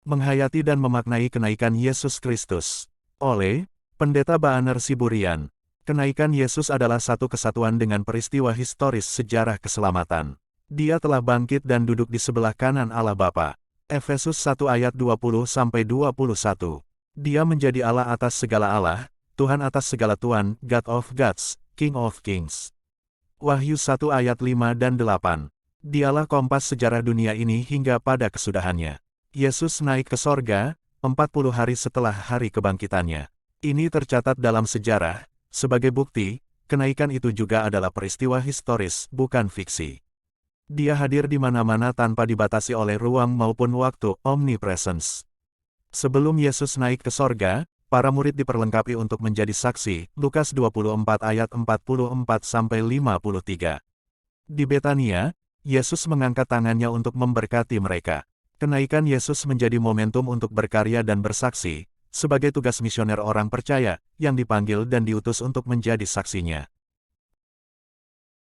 Menghayati dan memaknai kenaikan Yesus Kristus. Oleh Pendeta Baaner Siburian. Kenaikan Yesus adalah satu kesatuan dengan peristiwa historis sejarah keselamatan. Dia telah bangkit dan duduk di sebelah kanan Allah Bapa. Efesus 1 ayat 20-21. Dia menjadi Allah atas segala Allah, Tuhan atas segala Tuhan, God of gods, King of kings. Wahyu 1 ayat 5 dan 8. Dialah kompas sejarah dunia ini hingga pada kesudahannya. Yesus naik ke sorga, 40 hari setelah hari kebangkitannya. Ini tercatat dalam sejarah, sebagai bukti, kenaikan itu juga adalah peristiwa historis, bukan fiksi. Dia hadir di mana-mana tanpa dibatasi oleh ruang maupun waktu, omnipresence. Sebelum Yesus naik ke sorga, para murid diperlengkapi untuk menjadi saksi, Lukas 24 ayat 44-53. Di Betania, Yesus mengangkat tangannya untuk memberkati mereka. Kenaikan Yesus menjadi momentum untuk berkarya dan bersaksi, sebagai tugas misioner orang percaya, yang dipanggil dan diutus untuk menjadi saksinya.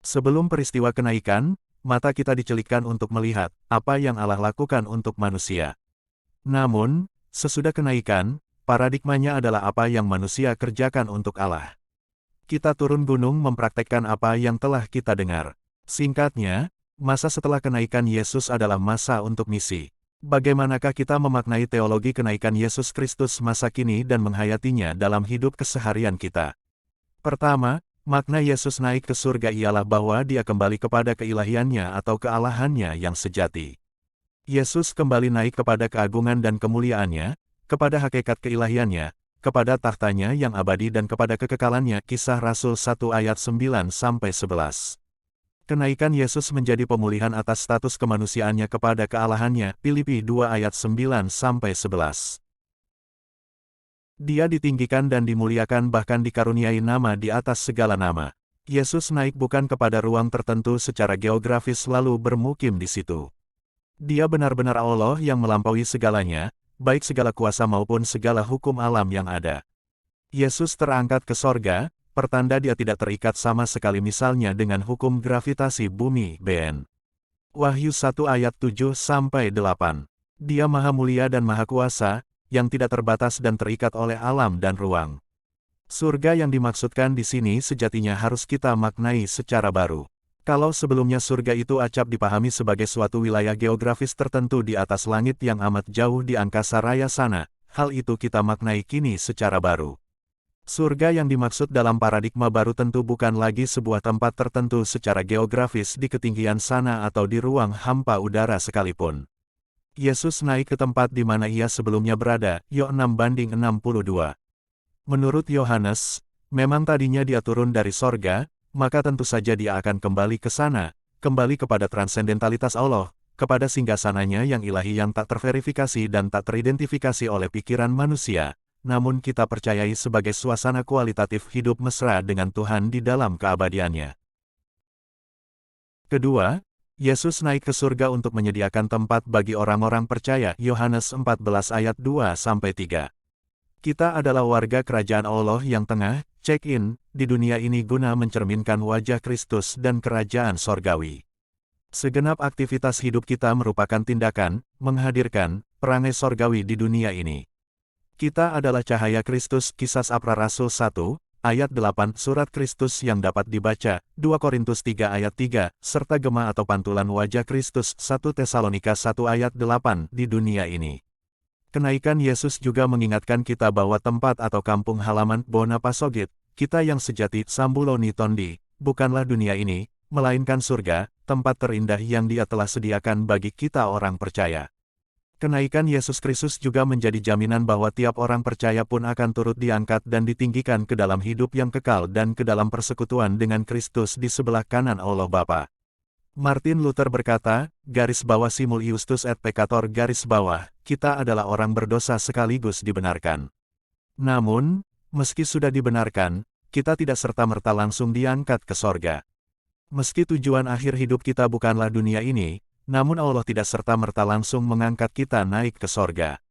Sebelum peristiwa kenaikan, mata kita dicelikkan untuk melihat apa yang Allah lakukan untuk manusia. Namun, sesudah kenaikan, paradigmanya adalah apa yang manusia kerjakan untuk Allah. Kita turun gunung mempraktekkan apa yang telah kita dengar. Singkatnya, masa setelah kenaikan Yesus adalah masa untuk misi. Bagaimanakah kita memaknai teologi kenaikan Yesus Kristus masa kini dan menghayatinya dalam hidup keseharian kita? Pertama, makna Yesus naik ke surga ialah bahwa dia kembali kepada keilahiannya atau kealahannya yang sejati. Yesus kembali naik kepada keagungan dan kemuliaannya, kepada hakikat keilahiannya, kepada tahtanya yang abadi dan kepada kekekalannya. Kisah Rasul 1 ayat 9-11. Kenaikan Yesus menjadi pemulihan atas status kemanusiaannya kepada kealahannya, Filipi 2 ayat 9-11. Dia ditinggikan dan dimuliakan bahkan dikaruniai nama di atas segala nama. Yesus naik bukan kepada ruang tertentu secara geografis lalu bermukim di situ. Dia benar-benar Allah yang melampaui segalanya, baik segala kuasa maupun segala hukum alam yang ada. Yesus terangkat ke sorga, pertanda dia tidak terikat sama sekali misalnya dengan hukum gravitasi bumi, BN. Wahyu 1 ayat 7-8. Dia maha mulia dan maha kuasa, yang tidak terbatas dan terikat oleh alam dan ruang. Surga yang dimaksudkan di sini sejatinya harus kita maknai secara baru. Kalau sebelumnya surga itu acap dipahami sebagai suatu wilayah geografis tertentu di atas langit yang amat jauh di angkasa raya sana, hal itu kita maknai kini secara baru. Surga yang dimaksud dalam paradigma baru tentu bukan lagi sebuah tempat tertentu secara geografis di ketinggian sana atau di ruang hampa udara sekalipun. Yesus naik ke tempat di mana ia sebelumnya berada, Yohanes 6:62. Menurut Yohanes, memang tadinya dia turun dari sorga, maka tentu saja dia akan kembali ke sana, kembali kepada transendentalitas Allah, kepada singgasananya yang ilahi yang tak terverifikasi dan tak teridentifikasi oleh pikiran manusia. Namun kita percayai sebagai suasana kualitatif hidup mesra dengan Tuhan di dalam keabadiannya. Kedua, Yesus naik ke surga untuk menyediakan tempat bagi orang-orang percaya, Yohanes 14 ayat 2-3. Kita adalah warga kerajaan Allah yang tengah, check-in, di dunia ini guna mencerminkan wajah Kristus dan kerajaan sorgawi. Segenap aktivitas hidup kita merupakan tindakan, menghadirkan, perangai sorgawi di dunia ini. Kita adalah cahaya Kristus. Kisah Para Rasul 1, ayat 8, surat Kristus yang dapat dibaca, 2 Korintus 3 ayat 3, serta gema atau pantulan wajah Kristus, 1 Tesalonika 1 ayat 8, di dunia ini. Kenaikan Yesus juga mengingatkan kita bahwa tempat atau kampung halaman Bona Pasogit, kita yang sejati, Sambuloni Tondi, bukanlah dunia ini, melainkan surga, tempat terindah yang Dia telah sediakan bagi kita orang percaya. Kenaikan Yesus Kristus juga menjadi jaminan bahwa tiap orang percaya pun akan turut diangkat dan ditinggikan ke dalam hidup yang kekal dan ke dalam persekutuan dengan Kristus di sebelah kanan Allah Bapa. Martin Luther berkata, _simul iustus et peccator _, kita adalah orang berdosa sekaligus dibenarkan. Namun, meski sudah dibenarkan, kita tidak serta-merta langsung diangkat ke sorga. Meski tujuan akhir hidup kita bukanlah dunia ini, namun Allah tidak serta-merta langsung mengangkat kita naik ke sorga.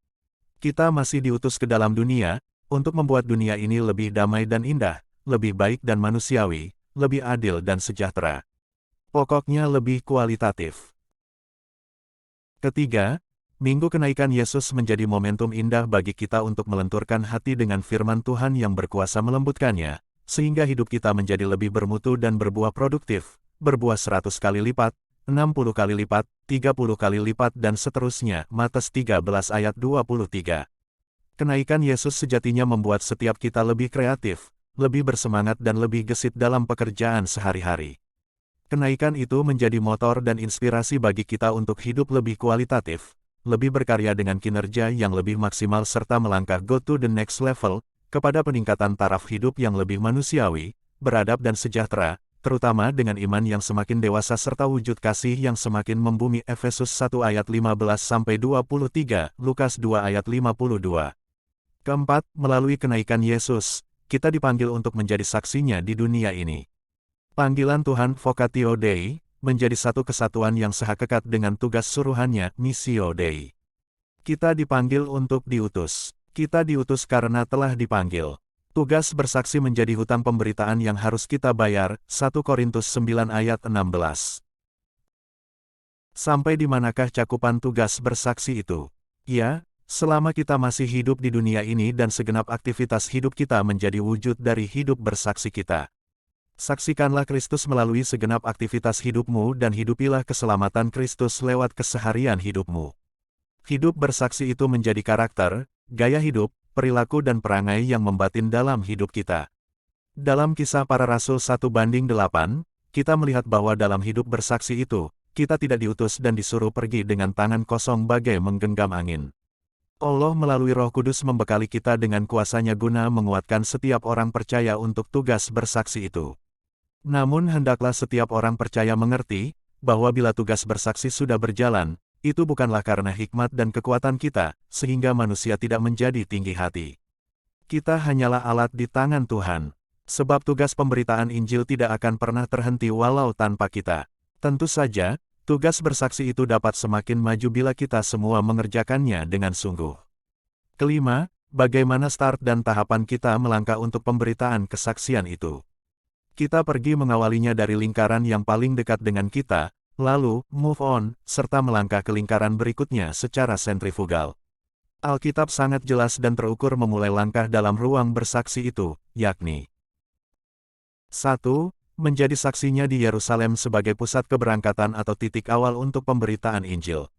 Kita masih diutus ke dalam dunia, untuk membuat dunia ini lebih damai dan indah, lebih baik dan manusiawi, lebih adil dan sejahtera. Pokoknya lebih kualitatif. Ketiga, Minggu Kenaikan Yesus menjadi momentum indah bagi kita untuk melenturkan hati dengan firman Tuhan yang berkuasa melembutkannya, sehingga hidup kita menjadi lebih bermutu dan berbuah produktif, berbuah 100 kali lipat, 60 kali lipat, 30 kali lipat dan seterusnya. Matius 13 ayat 23. Kenaikan Yesus sejatinya membuat setiap kita lebih kreatif, lebih bersemangat dan lebih gesit dalam pekerjaan sehari-hari. Kenaikan itu menjadi motor dan inspirasi bagi kita untuk hidup lebih kualitatif, lebih berkarya dengan kinerja yang lebih maksimal serta melangkah go to the next level, kepada peningkatan taraf hidup yang lebih manusiawi, beradab dan sejahtera, terutama dengan iman yang semakin dewasa serta wujud kasih yang semakin membumi. Efesus 1 ayat 15-23, Lukas 2 ayat 52. Keempat, melalui kenaikan Yesus, kita dipanggil untuk menjadi saksinya di dunia ini. Panggilan Tuhan Vocatio Dei, menjadi satu kesatuan yang sehakikat dengan tugas suruhannya, Missio Dei. Kita dipanggil untuk diutus. Kita diutus karena telah dipanggil. Tugas bersaksi menjadi hutang pemberitaan yang harus kita bayar, 1 Korintus 9 ayat 16. Sampai di manakah cakupan tugas bersaksi itu? Ya, selama kita masih hidup di dunia ini dan segenap aktivitas hidup kita menjadi wujud dari hidup bersaksi kita. Saksikanlah Kristus melalui segenap aktivitas hidupmu dan hidupilah keselamatan Kristus lewat keseharian hidupmu. Hidup bersaksi itu menjadi karakter, gaya hidup, perilaku dan perangai yang membatin dalam hidup kita. Dalam Kisah Para Rasul 1:8, kita melihat bahwa dalam hidup bersaksi itu, kita tidak diutus dan disuruh pergi dengan tangan kosong bagai menggenggam angin. Allah melalui Roh Kudus membekali kita dengan kuasa-Nya guna menguatkan setiap orang percaya untuk tugas bersaksi itu. Namun hendaklah setiap orang percaya mengerti, bahwa bila tugas bersaksi sudah berjalan, itu bukanlah karena hikmat dan kekuatan kita, sehingga manusia tidak menjadi tinggi hati. Kita hanyalah alat di tangan Tuhan. Sebab tugas pemberitaan Injil tidak akan pernah terhenti walau tanpa kita. Tentu saja, tugas bersaksi itu dapat semakin maju bila kita semua mengerjakannya dengan sungguh. Kelima, bagaimana start dan tahapan kita melangkah untuk pemberitaan kesaksian itu? Kita pergi mengawalinya dari lingkaran yang paling dekat dengan kita, lalu move on, serta melangkah ke lingkaran berikutnya secara sentrifugal. Alkitab sangat jelas dan terukur memulai langkah dalam ruang bersaksi itu, yakni 1. Menjadi saksinya di Yerusalem sebagai pusat keberangkatan atau titik awal untuk pemberitaan Injil.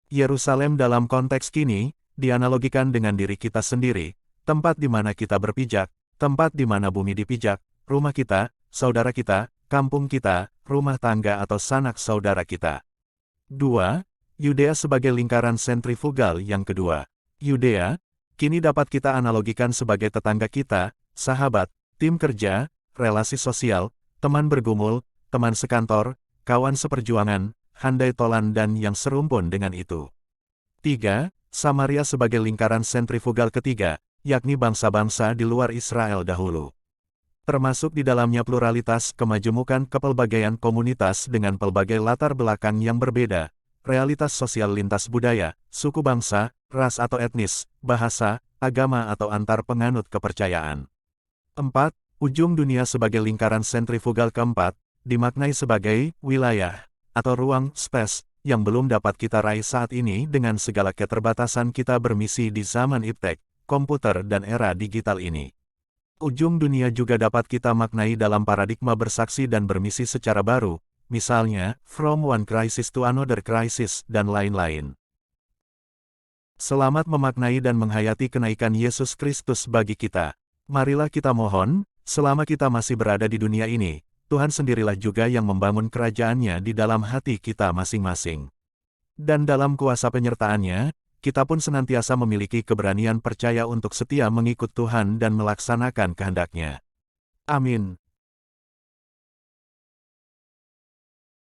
Yerusalem dalam konteks kini, dianalogikan dengan diri kita sendiri, tempat di mana kita berpijak, tempat di mana bumi dipijak, rumah kita, saudara kita, kampung kita, rumah tangga atau sanak saudara kita. 2. Yudea sebagai lingkaran sentrifugal yang kedua. Yudea, kini dapat kita analogikan sebagai tetangga kita, sahabat, tim kerja, relasi sosial, teman bergumul, teman sekantor, kawan seperjuangan, handai tolan dan yang serumpun dengan itu. 3. Samaria sebagai lingkaran sentrifugal ketiga, yakni bangsa-bangsa di luar Israel dahulu. Termasuk di dalamnya pluralitas kemajemukan kepelbagaian komunitas dengan pelbagai latar belakang yang berbeda, realitas sosial lintas budaya, suku bangsa, ras atau etnis, bahasa, agama atau antar penganut kepercayaan. 4. Ujung dunia sebagai lingkaran sentrifugal keempat, dimaknai sebagai wilayah, atau ruang, space, yang belum dapat kita raih saat ini dengan segala keterbatasan kita bermisi di zaman iptek, komputer dan era digital ini. Ujung dunia juga dapat kita maknai dalam paradigma bersaksi dan bermisi secara baru, misalnya, from one crisis to another crisis, dan lain-lain. Selamat memaknai dan menghayati kenaikan Yesus Kristus bagi kita. Marilah kita mohon, selama kita masih berada di dunia ini, Tuhan sendirilah juga yang membangun kerajaan-Nya di dalam hati kita masing-masing. Dan dalam kuasa penyertaan-Nya, kita pun senantiasa memiliki keberanian percaya untuk setia mengikut Tuhan dan melaksanakan kehendak-Nya. Amin.